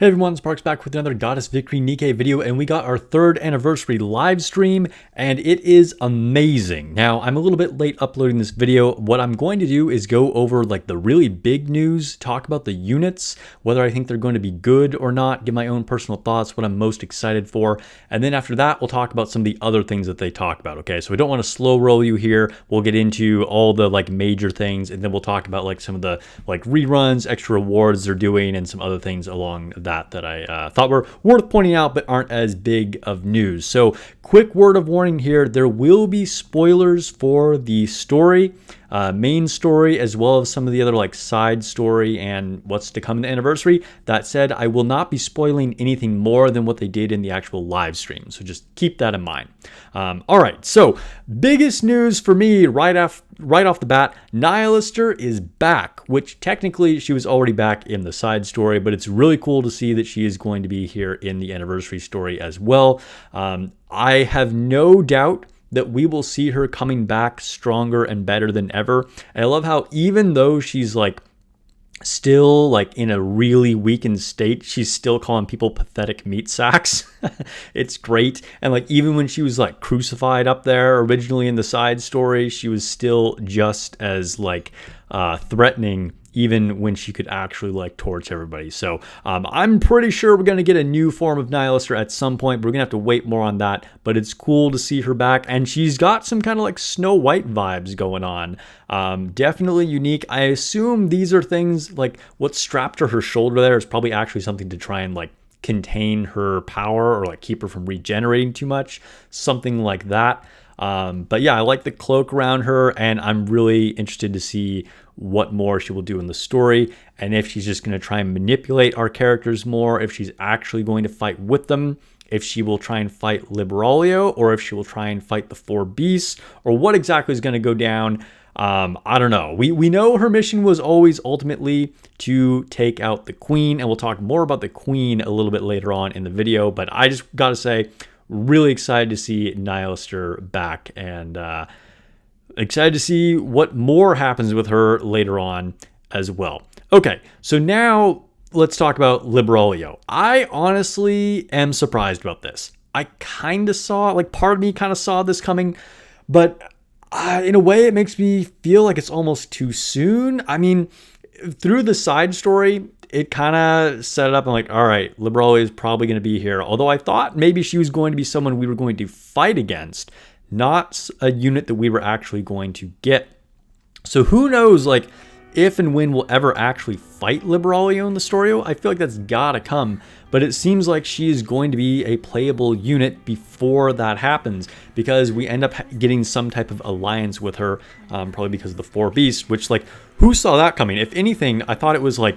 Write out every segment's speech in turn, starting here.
Hey everyone, Sparks back with another Goddess Victory Nikke video, and we got our 3rd anniversary live stream, and it is amazing. Now, I'm a little bit late uploading this video. What I'm going to do is go over like the really big news, talk about the units, whether I think they're going to be good or not, give my own personal thoughts, what I'm most excited for, and then after that, we'll talk about some of the other things that they talk about, okay? So I don't want to slow roll you here. We'll get into all the like major things, and then we'll talk about like some of the like reruns, extra rewards they're doing, and some other things along that I thought were worth pointing out but aren't as big of news. So quick word of warning here, there will be spoilers for the story, main story, as well as some of the other like side story and what's to come in the anniversary. That said, I will not be spoiling anything more than what they did in the actual live stream, so just keep that in mind. All right, so biggest news for me right off the bat, Nihilister is back, which technically she was already back in the side story, but it's really cool to see that she is going to be here in the anniversary story as well. I have no doubt that we will see her coming back stronger and better than ever. And I love how even though she's like still like in a really weakened state, she's still calling people pathetic meat sacks. It's great. And like even when she was like crucified up there originally in the side story, she was still just as like threatening, even when she could actually like torch everybody. So I'm pretty sure we're going to get a new form of Nihilister at some point. We're going to have to wait more on that, but it's cool to see her back. And she's got some kind of like Snow White vibes going on. Definitely unique. I assume these are things like what's strapped to her shoulder there is probably actually something to try and like contain her power or like keep her from regenerating too much. Something like that. But yeah, I like the cloak around her, and I'm really interested to see what more she will do in the story, and if she's just going to try and manipulate our characters more, if she's actually going to fight with them, if she will try and fight Liberaglio, or if she will try and fight the 4 beasts, or what exactly is going to go down. I don't know. We know her mission was always ultimately to take out the Queen, and we'll talk more about the Queen a little bit later on in the video, but I just got to say, really excited to see Nihilister back, and excited to see what more happens with her later on as well. Okay, so now let's talk about Liberaglio. I honestly am surprised about this. I kind of saw, like part of me kind of saw this coming, but in a way it makes me feel like it's almost too soon. I mean, through the side story, it kind of set it up. I'm like, all right, Liberaglio is probably going to be here. Although I thought maybe she was going to be someone we were going to fight against, not a unit that we were actually going to get. So who knows, like, if and when we'll ever actually fight Liberaglio in the story. I feel like that's gotta come, but it seems like she is going to be a playable unit before that happens, because we end up getting some type of alliance with her, probably because of the 4 beasts, which, like, who saw that coming? If anything, I thought it was like,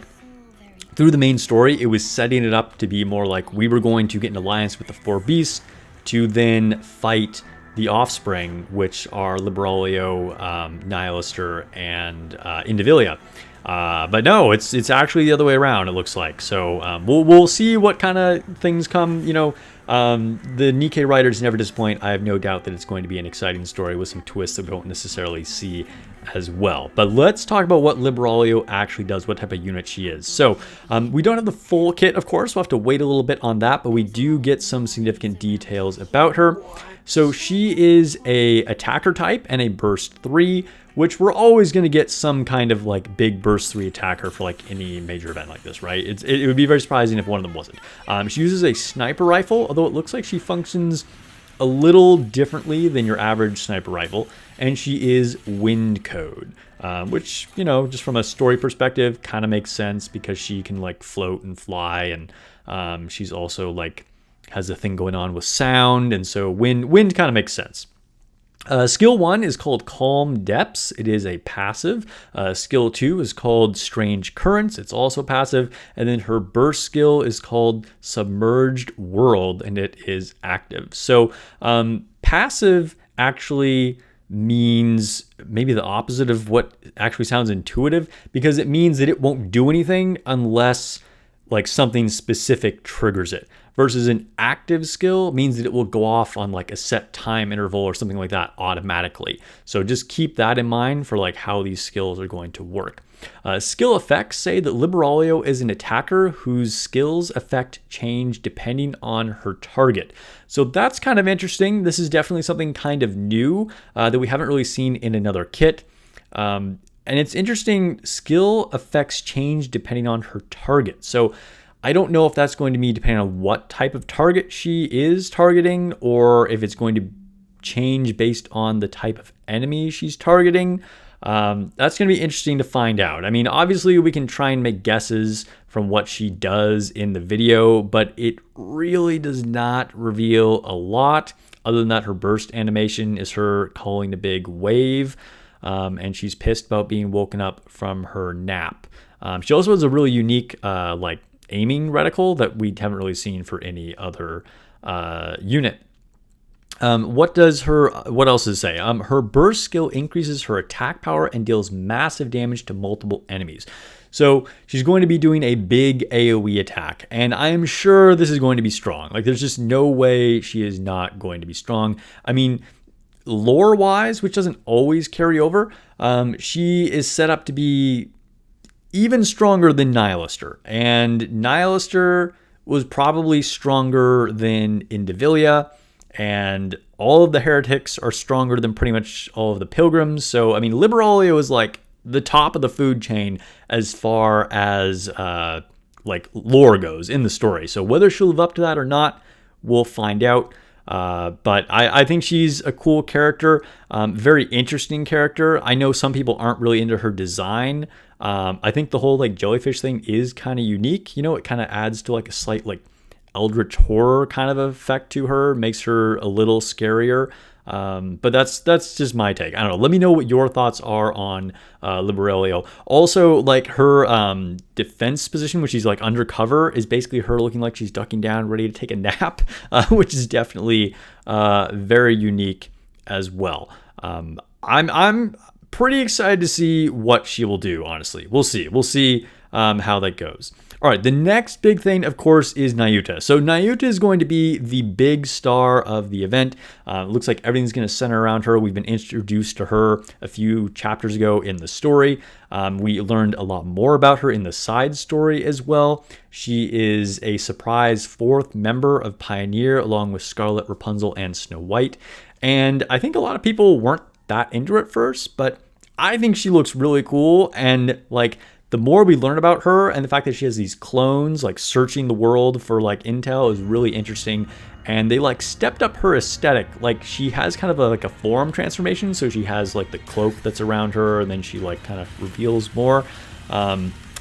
through the main story, it was setting it up to be more like we were going to get an alliance with the 4 beasts to then fight the offspring, which are Liberaglio, Nihilister, and Indivilia. But no, it's actually the other way around, it looks like. So we'll see what kind of things come. You know, the Nikke writers never disappoint. I have no doubt that it's going to be an exciting story with some twists that we don't necessarily see as well. But let's talk about what Liberaglio actually does, what type of unit she is. So we don't have the full kit, of course. We'll have to wait a little bit on that, but we do get some significant details about her. So she is a attacker type and a burst 3, which we're always going to get some kind of like big burst 3 attacker for like any major event like this, right? It would be very surprising if one of them wasn't. She uses a sniper rifle, although it looks like she functions a little differently than your average sniper rifle, and she is wind code, which, you know, just from a story perspective kind of makes sense because she can like float and fly, and she's also like has a thing going on with sound, and so wind kind of makes sense. Skill 1 is called Calm Depths. It is a passive. Skill 2 is called Strange Currents. It's also passive. And then her burst skill is called Submerged World, and it is active. So passive actually means maybe the opposite of what actually sounds intuitive, because it means that it won't do anything unless like something specific triggers it, versus an active skill means that it will go off on like a set time interval or something like that automatically. So just keep that in mind for like how these skills are going to work. Skill effects say that Liberaglio is an attacker whose skills effect change depending on her target. So that's kind of interesting. This is definitely something kind of new that we haven't really seen in another kit. And it's interesting, skill effects change depending on her target. So I don't know if that's going to be depending on what type of target she is targeting, or if it's going to change based on the type of enemy she's targeting. That's going to be interesting to find out. I mean, obviously we can try and make guesses from what she does in the video, but it really does not reveal a lot other than that her burst animation is her calling a big wave, and she's pissed about being woken up from her nap. She also has a really unique like aiming reticle that we haven't really seen for any other unit. What else does it say? Her burst skill increases her attack power and deals massive damage to multiple enemies. So she's going to be doing a big AoE attack, and I am sure this is going to be strong. Like, there's just no way she is not going to be strong. I mean, lore-wise, which doesn't always carry over, she is set up to be even stronger than Nihilister, and Nihilister was probably stronger than Indivilia, and all of the heretics are stronger than pretty much all of the pilgrims. So, I mean, Liberaglio is like the top of the food chain as far as like lore goes in the story. So whether she'll live up to that or not, we'll find out. But I think she's a cool character, very interesting character. I know some people aren't really into her design. I think the whole like jellyfish thing is kind of unique. You know, it kind of adds to like a slight like eldritch horror kind of effect to her, makes her a little scarier. But that's just my take. I don't know. Let me know what your thoughts are on Liberaglio. Also, like her defense position, which she's like undercover, is basically her looking like she's ducking down, ready to take a nap, which is definitely very unique as well. I'm pretty excited to see what she will do. Honestly, we'll see how that goes. All right, the next big thing, of course, is Nayuta. So Nayuta is going to be the big star of the event. It looks like everything's going to center around her. We've been introduced to her a few chapters ago in the story. We learned a lot more about her in the side story as well. She is a surprise 4th member of Pioneer, along with Scarlet, Rapunzel, and Snow White. And I think a lot of people weren't that into it at first, but I think she looks really cool. And like, the more we learn about her, and the fact that she has these clones like searching the world for like intel, is really interesting. And they like stepped up her aesthetic. Like, she has kind of like a form transformation, so she has like the cloak that's around her, and then she like kind of reveals more.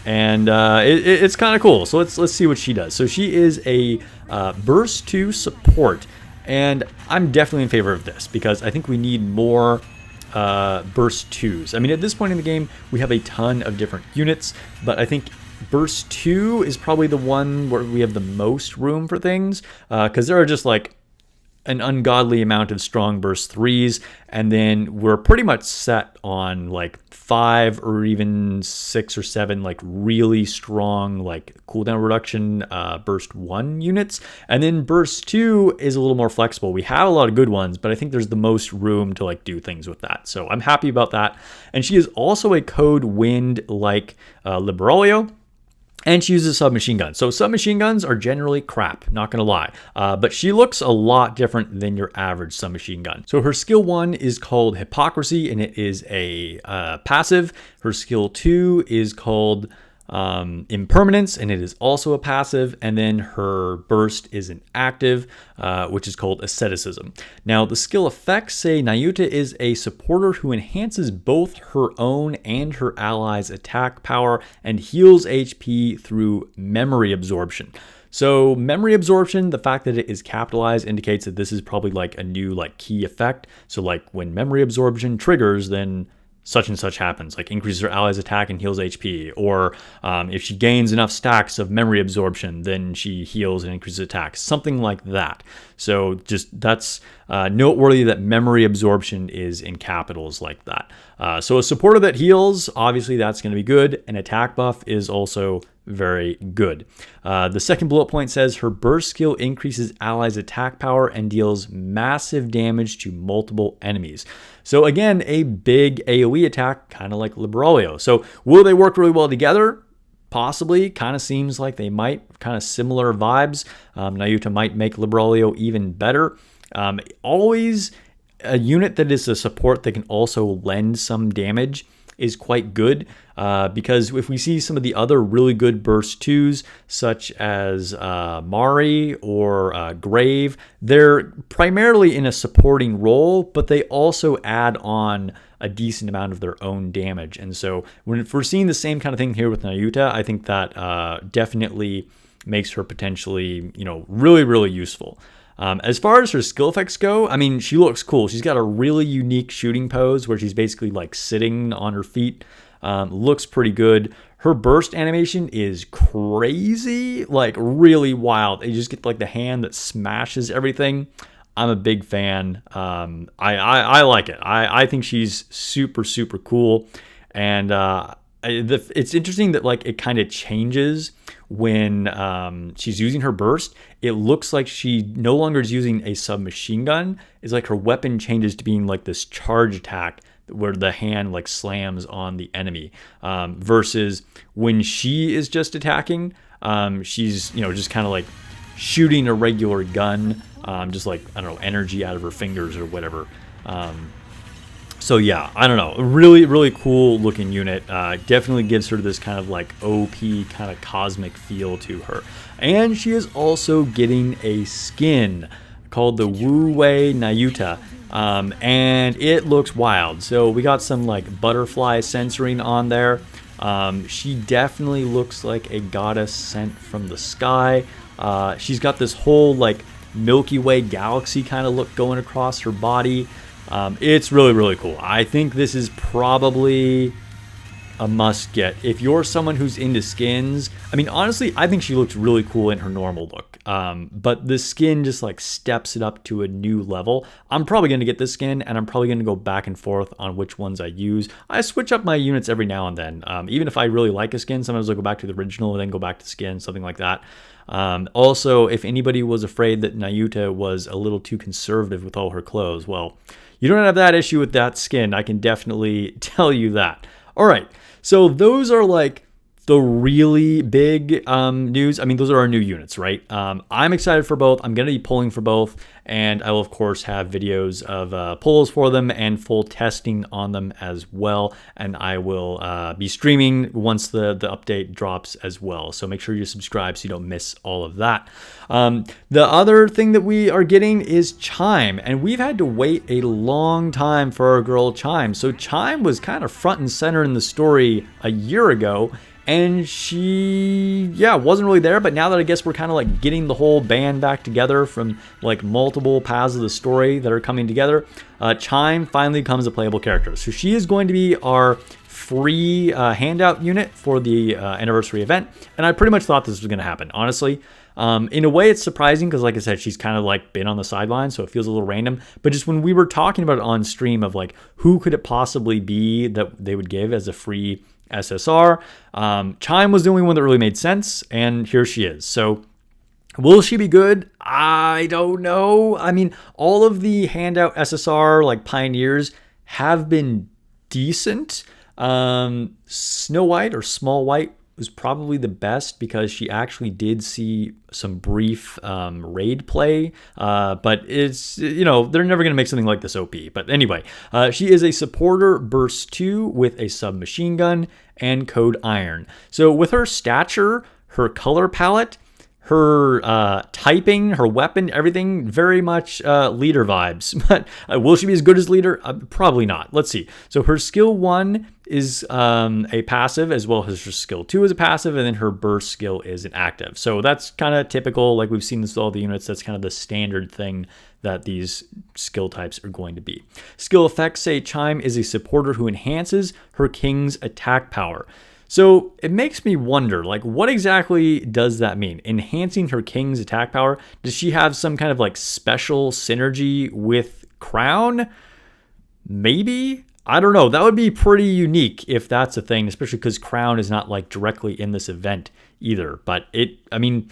It's kind of cool. So let's see what she does. So she is a burst 2 support, and I'm definitely in favor of this because I think we need more burst 2s. I mean, at this point in the game, we have a ton of different units, but I think burst 2 is probably the one where we have the most room for things, because there are just like an ungodly amount of strong burst 3s, and then we're pretty much set on like 5 or even 6 or 7 like really strong like cooldown reduction burst 1 units, and then burst 2 is a little more flexible. We have a lot of good ones, but I think there's the most room to like do things with that, so I'm happy about that. And she is also a code wind like Liberaglio. And she uses submachine guns. So submachine guns are generally crap, not gonna lie. But she looks a lot different than your average submachine gun. So her skill 1 is called Hypocrisy, and it is a passive. Her skill 2 is called Impermanence, and it is also a passive. And then her burst is an active, which is called Asceticism. Now, the skill effects say Nayuta is a supporter who enhances both her own and her allies' attack power and heals HP through memory absorption. So memory absorption, the fact that it is capitalized indicates that this is probably like a new like key effect. So like when memory absorption triggers, then such and such happens, like increases her allies' attack and heals HP, or if she gains enough stacks of memory absorption, then she heals and increases attack, something like that. So just that's noteworthy that memory absorption is in capitals like that. So a supporter that heals, obviously that's going to be good. An attack buff is also very good. The second bullet point says her burst skill increases allies' attack power and deals massive damage to multiple enemies. So again, a big AoE attack, kind of like Librolio. So will they work really well together? Possibly. Kind of seems like they might. Kind of similar vibes. Nayuta might make Librolio even better. Always a unit that is a support that can also lend some damage is quite good, because if we see some of the other really good burst 2s, such as Mari or Grave, they're primarily in a supporting role, but they also add on a decent amount of their own damage. And so if we're seeing the same kind of thing here with Nayuta, I think that definitely makes her potentially, really, really useful. As far as her skill effects go, I mean, she looks cool. She's got a really unique shooting pose where she's basically like sitting on her feet. Looks pretty good. Her burst animation is crazy, like really wild. You just get like the hand that smashes everything. I'm a big fan. I like it. I think she's super, super cool. And it's interesting that like it kind of changes when she's using her burst. It looks like she no longer is using a submachine gun. It's like her weapon changes to being like this charge attack where the hand like slams on the enemy, versus when she is just attacking, she's just kind of like shooting a regular gun, just like, I don't know, energy out of her fingers or whatever. So yeah, I don't know, really, really cool looking unit. Definitely gives her this kind of like OP kind of cosmic feel to her. And she is also getting a skin called the Wu Wei Nayuta. And it looks wild. So we got some like butterfly censoring on there. She definitely looks like a goddess sent from the sky. She's got this whole like Milky Way galaxy kind of look going across her body. It's really, really cool. I think this is probably a must get. If you're someone who's into skins, I mean, honestly, I think she looks really cool in her normal look. But the skin just like steps it up to a new level. I'm probably going to get this skin, and I'm probably going to go back and forth on which ones I use. I switch up my units every now and then. Even if I really like a skin, sometimes I'll go back to the original and then go back to skin, something like that. Also, if anybody was afraid that Nayuta was a little too conservative with all her clothes, well, you don't have that issue with that skin. I can definitely tell you that. All right, so those are like the really big news. I mean, those are our new units, right? I'm excited for both. I'm going to be pulling for both, and I will, of course, have videos of pulls for them and full testing on them as well. And I will be streaming once the update drops as well. So make sure you subscribe so you don't miss all of that. The other thing that we are getting is Chime, and we've had to wait a long time for our girl Chime. So Chime was kind of front and center in the story a year ago, and she, wasn't really there. But now that I guess we're kind of like getting the whole band back together from like multiple paths of the story that are coming together, Chime finally becomes a playable character. So she is going to be our free handout unit for the anniversary event. And I pretty much thought this was going to happen, honestly. In a way, it's surprising because, like I said, she's kind of like been on the sidelines, so it feels a little random. But just when we were talking about it on stream of like who could it possibly be that they would give as a free SSR, Chime was the only one that really made sense, and here she is. So will she be good? I don't know. I mean, all of the handout SSR like pioneers have been decent. Snow White or Small White was probably the best because she actually did see some brief raid play, but it's, they're never going to make something like this OP. But anyway, she is a supporter burst 2 with a submachine gun and code iron. So with her stature, her color palette, her typing, her weapon, everything very much leader vibes. But will she be as good as leader? Probably not. Let's see. So her skill 1 is a passive, as well as her skill 2 is a passive, and then her burst skill is an active. So that's kind of typical, like we've seen this with all the units. That's kind of the standard thing that these skill types are going to be. Skill effects say Chime is a supporter who enhances her king's attack power. So it makes me wonder, like, what exactly does that mean? Enhancing her king's attack power? Does she have some kind of like special synergy with Crown? Maybe? I don't know. That would be pretty unique if that's a thing, especially because Crown is not like directly in this event either. But I mean,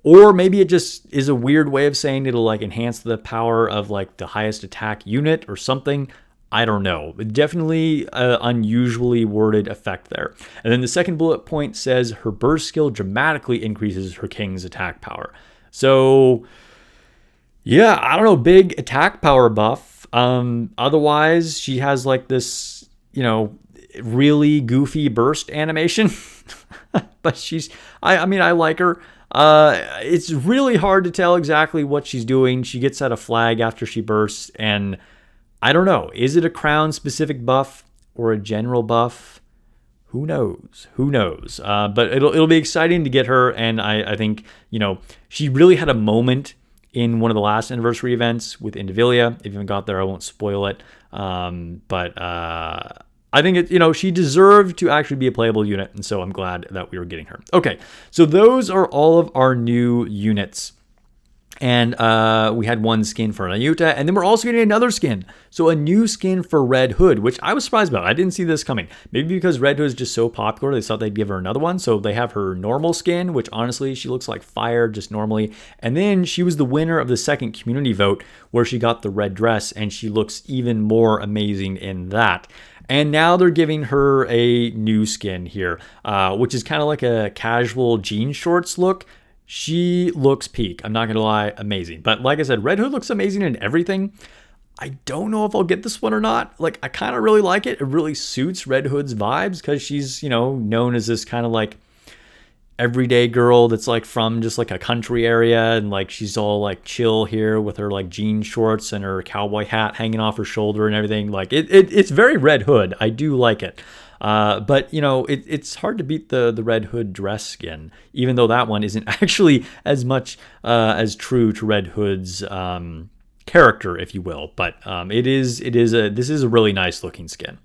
or maybe it just is a weird way of saying it'll like enhance the power of like the highest attack unit or something. I don't know. Definitely an unusually worded effect there. And then the second bullet point says her burst skill dramatically increases her king's attack power. So yeah, I don't know, big attack power buff. Otherwise, she has like this, really goofy burst animation. But I mean, I like her. It's really hard to tell exactly what she's doing. She gets out a flag after she bursts, and I don't know. Is it a crown specific buff or a general buff? Who knows? But it'll be exciting to get her, and I think, she really had a moment in one of the last anniversary events with Indivilia. If you haven't got there, I won't spoil it. But I think she deserved to actually be a playable unit, and so I'm glad that we were getting her. Okay, so those are all of our new units. And we had one skin for Nayuta, and then we're also getting another skin. So a new skin for Red Hood, which I was surprised about. I didn't see this coming. Maybe because Red Hood is just so popular, they thought they'd give her another one. So they have her normal skin, which honestly, she looks like fire just normally. And then she was the winner of the second community vote, where she got the red dress, and she looks even more amazing in that. And now they're giving her a new skin here, which is kind of like a casual jean shorts look. She looks peak. I'm not going to lie, amazing. But like I said, Red Hood looks amazing in everything. I don't know if I'll get this one or not. Like, I kind of really like it. It really suits Red Hood's vibes because she's, known as this kind of like everyday girl that's like from just like a country area, and like she's all like chill here with her like jean shorts and her cowboy hat hanging off her shoulder and everything. Like it's very Red Hood. I do like it. But it's hard to beat the Red Hood dress skin, even though that one isn't actually as much as true to Red Hood's character, if you will. But this is a really nice looking skin.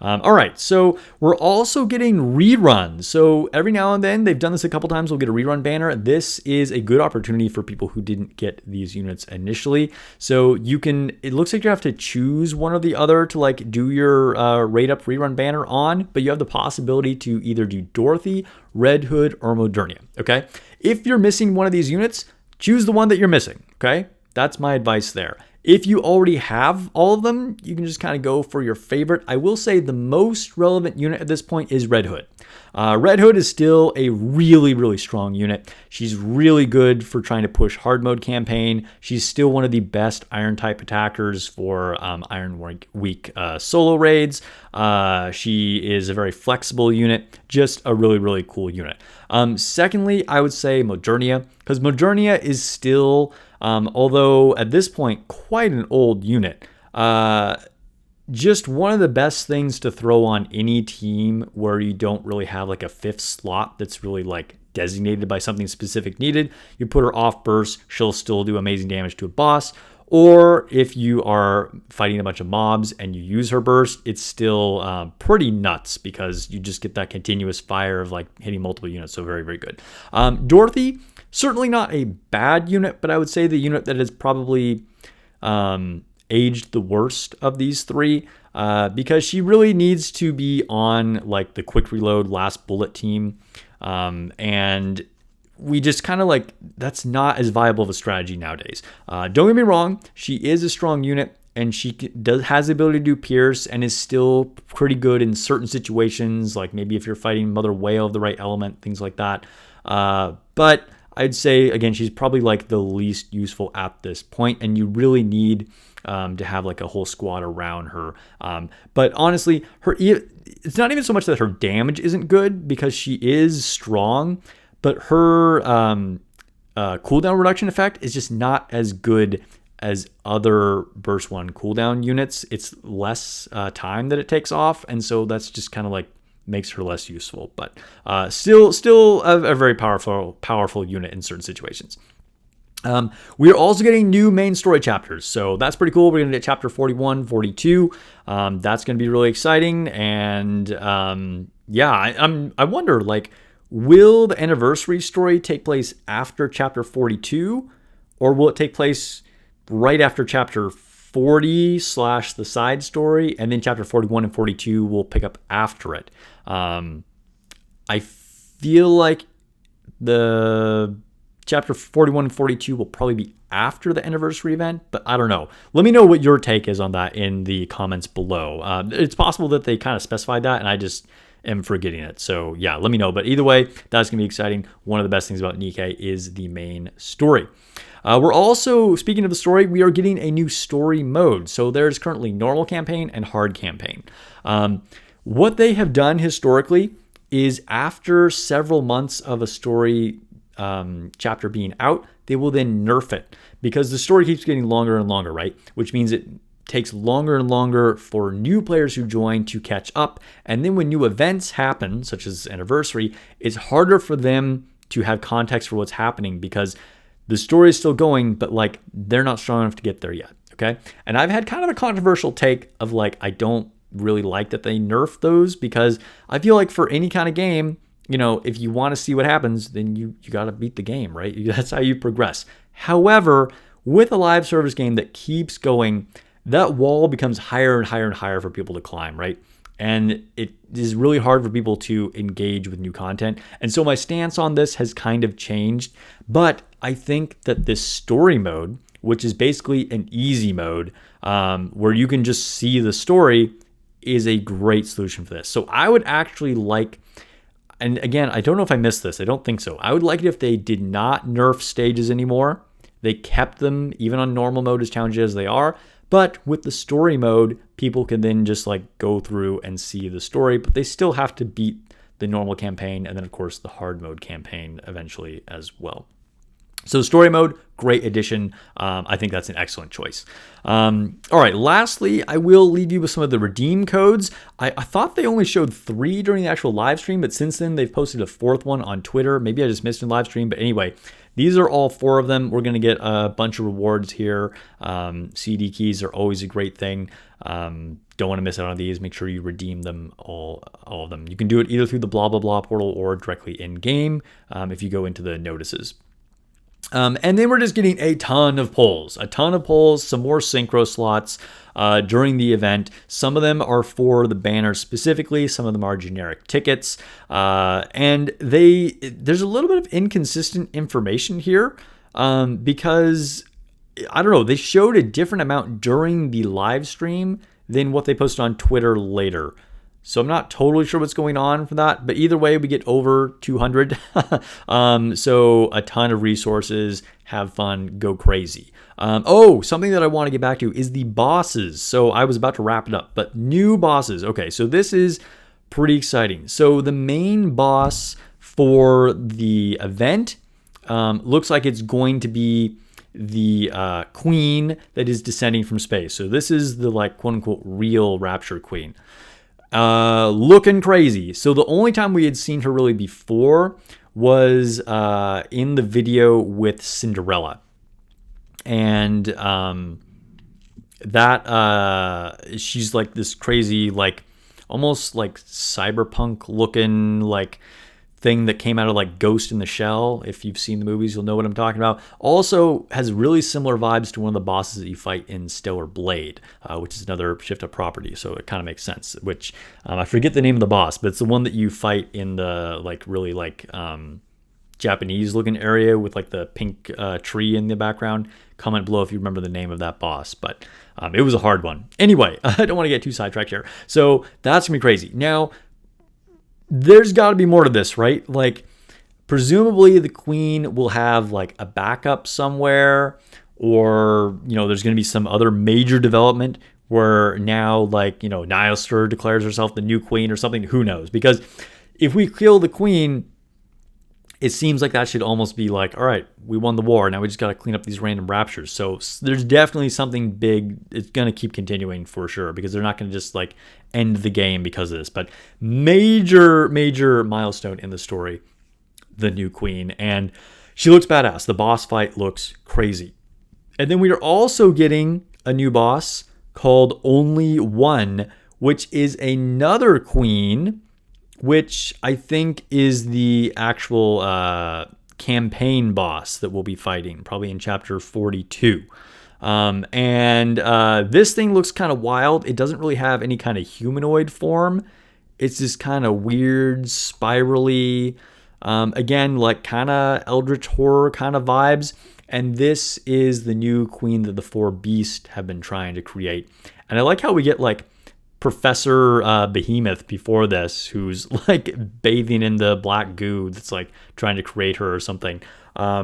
All right, so we're also getting reruns. So every now and then, they've done this a couple times, we'll get a rerun banner. This is a good opportunity for people who didn't get these units initially. So it looks like you have to choose one or the other to like do your rate up rerun banner on, but you have the possibility to either do Dorothy, Red Hood, or Modernia, okay? If you're missing one of these units, choose the one that you're missing, okay? That's my advice there. If you already have all of them, you can just kind of go for your favorite. I will say the most relevant unit at this point is Red Hood. Red Hood is still a really, really strong unit. She's really good for trying to push hard mode campaign. She's still one of the best iron type attackers for Iron Week solo raids. She is a very flexible unit, just a really, really cool unit. Secondly, I would say Modernia, because Modernia is still, although at this point quite an old unit, just one of the best things to throw on any team where you don't really have like a fifth slot that's really like designated by something specific needed. You put her off burst, she'll still do amazing damage to a boss. Or if you are fighting a bunch of mobs and you use her burst, it's still pretty nuts because you just get that continuous fire of like hitting multiple units. So very, very good. Dorothy, certainly not a bad unit, but I would say the unit that is probably aged the worst of these three, because she really needs to be on like the quick reload last bullet team, and we just kind of like, that's not as viable of a strategy nowadays. Don't get me wrong, she is a strong unit and she has the ability to do pierce and is still pretty good in certain situations, like maybe if you're fighting Mother Whale of the right element, things like that. But I'd say, again, she's probably like the least useful at this point, and you really need to have like a whole squad around her. But honestly, it's not even so much that her damage isn't good because she is strong, but her cooldown reduction effect is just not as good as other Burst 1 cooldown units. It's less time that it takes off, and so that's just kind of like makes her less useful, but still a very powerful unit in certain situations. We are also getting new main story chapters, so that's pretty cool. We're going to get chapter 41, 42. That's going to be really exciting, and I wonder, like, will the anniversary story take place after chapter 42, or will it take place right after chapter 40 / the side story, and then chapter 41 and 42 will pick up after it? I feel like the chapter 41 and 42 will probably be after the anniversary event, but I don't know. Let me know what your take is on that in the comments below. It's possible that they kind of specified that and I just am forgetting it. So yeah, let me know. But either way, that's going to be exciting. One of the best things about Nikke is the main story. We're also, speaking of the story, we are getting a new story mode. So there's currently normal campaign and hard campaign. What they have done historically is after several months of a story chapter being out, they will then nerf it because the story keeps getting longer and longer, right? Which means it takes longer and longer for new players who join to catch up. And then when new events happen, such as anniversary, it's harder for them to have context for what's happening because the story is still going, but like they're not strong enough to get there yet. Okay. And I've had kind of a controversial take of like, I don't really like that they nerf those because I feel like for any kind of game, you know, if you want to see what happens, then you got to beat the game, right? That's how you progress. However, with a live service game that keeps going, that wall becomes higher and higher and higher for people to climb, right? And it is really hard for people to engage with new content. And so my stance on this has kind of changed. But I think that this story mode, which is basically an easy mode, where you can just see the story, is a great solution for this. So I would actually like, and again, I don't know if I missed this. I don't think so. I would like it if they did not nerf stages anymore. They kept them even on normal mode as challenging as they are. But with the story mode, people can then just like go through and see the story, but they still have to beat the normal campaign and then of course the hard mode campaign eventually as well. So story mode, great addition. I think that's an excellent choice. All right, lastly, I will leave you with some of the redeem codes. I thought they only showed 3 during the actual live stream, but since then they've posted a 4th one on Twitter. Maybe I just missed it in live stream, but anyway, these are all 4 of them. We're going to get a bunch of rewards here. CD keys are always a great thing. Don't want to miss out on these. Make sure you redeem them, all of them. You can do it either through the blah, blah, blah portal or directly in game if you go into the notices. And then we're just getting a ton of polls, some more synchro slots during the event. Some of them are for the banner specifically. Some of them are generic tickets. And there's a little bit of inconsistent information here because, I don't know, they showed a different amount during the live stream than what they posted on Twitter later. So I'm not totally sure what's going on for that, but either way, we get over 200. So a ton of resources, have fun, go crazy. Something that I want to get back to is the bosses. So I was about to wrap it up, but new bosses. Okay, so this is pretty exciting. So the main boss for the event looks like it's going to be the queen that is descending from space. So this is the like quote unquote real Rapture Queen. Looking crazy. So the only time we had seen her really before was in the video with Cinderella. And she's like this crazy, like almost like cyberpunk looking like thing that came out of like Ghost in the Shell. If you've seen the movies, you'll know what I'm talking about. Also has really similar vibes to one of the bosses that you fight in Stellar Blade, which is another Shift Up property. So it kind of makes sense, which I forget the name of the boss, but it's the one that you fight in the like really like Japanese looking area with like the pink tree in the background. Comment below if you remember the name of that boss, but it was a hard one. Anyway, I don't want to get too sidetracked here. So that's gonna be crazy. Now, there's got to be more to this, right? Like, presumably the queen will have like a backup somewhere, or, you know, there's going to be some other major development where now, like, you know, Nayuta declares herself the new queen or something. Who knows? Because if we kill the queen, it seems like that should almost be like, all right, we won the war. Now we just got to clean up these random raptures. So there's definitely something big. It's going to keep continuing for sure, because they're not going to just like end the game because of this. But major milestone in the story, the new queen. And she looks badass. The boss fight looks crazy. And then we are also getting a new boss called Only One, which is another queen, which I think is the actual campaign boss that we'll be fighting, probably in chapter 42. This thing looks kind of wild. It doesn't really have any kind of humanoid form. It's this kind of weird, spirally, Again, like kind of Eldritch Horror kind of vibes. And this is the new queen that the four beasts have been trying to create. And I like how we get like Professor Behemoth before this, who's like bathing in the black goo that's like trying to create her or something.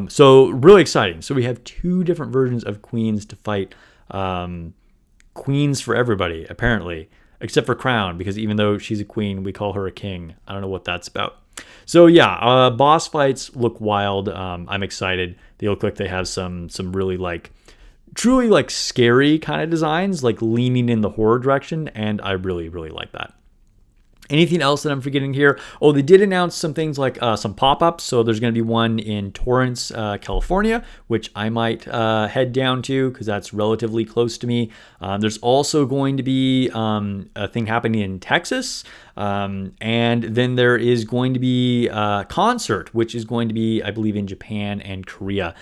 So really exciting. So we have two different versions of queens to fight. Queens for everybody, apparently, except for Crown, because even though she's a queen, we call her a king. I don't know what that's about. So yeah, boss fights look wild. I'm excited. They look like they have some really like truly like scary kind of designs, like leaning in the horror direction, and I really like that. Anything else that I'm forgetting here? Oh, they did announce some things like some pop-ups. So there's going to be one in Torrance, California, which I might head down to because that's relatively close to me. There's also going to be a thing happening in Texas. And then there is going to be a concert, which is going to be, I believe, in Japan and Korea,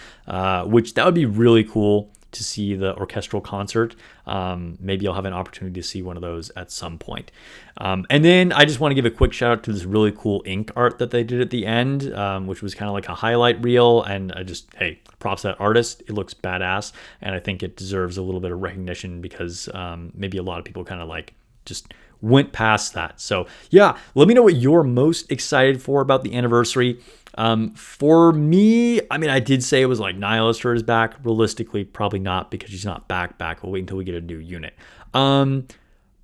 which that would be really cool to see the orchestral concert. Maybe I'll have an opportunity to see one of those at some point. And then I just want to give a quick shout out to this really cool ink art that they did at the end, which was kind of like a highlight reel. And I just, hey, props to that artist. It looks badass. And I think it deserves a little bit of recognition because maybe a lot of people kind of like just went past that. So yeah, let me know what you're most excited for about the anniversary. For me, I mean, I did say it was like Nihilister is back. Realistically, probably not because she's not back. We'll wait until we get a new unit.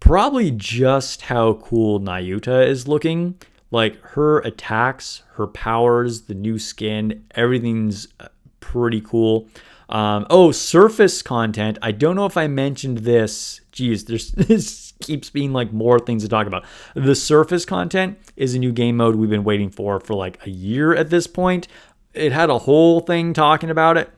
Probably just how cool Nayuta is looking. Like her attacks, her powers, the new skin, everything's pretty cool. Oh, surface content. I don't know if I mentioned this. Geez, this keeps being like more things to talk about. The surface content is a new game mode we've been waiting for like a year at this point. It had a whole thing talking about it.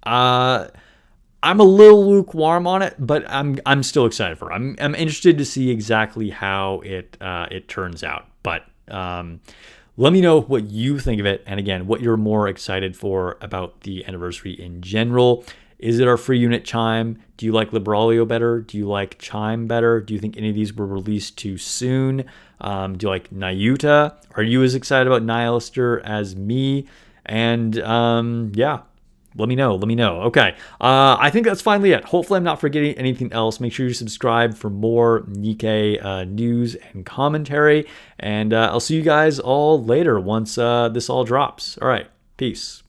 I'm a little lukewarm on it, but I'm still excited for it. I'm interested to see exactly how it turns out. But let me know what you think of it. And again, what you're more excited for about the anniversary in general. Is it our free unit Chime? Do you like Libralio better? Do you like Chime better? Do you think any of these were released too soon? Do you like Nayuta? Are you as excited about Nihilister as me? And yeah, let me know. Okay, I think that's finally it. Hopefully I'm not forgetting anything else. Make sure you subscribe for more Nikke news and commentary. And I'll see you guys all later once this all drops. All right, peace.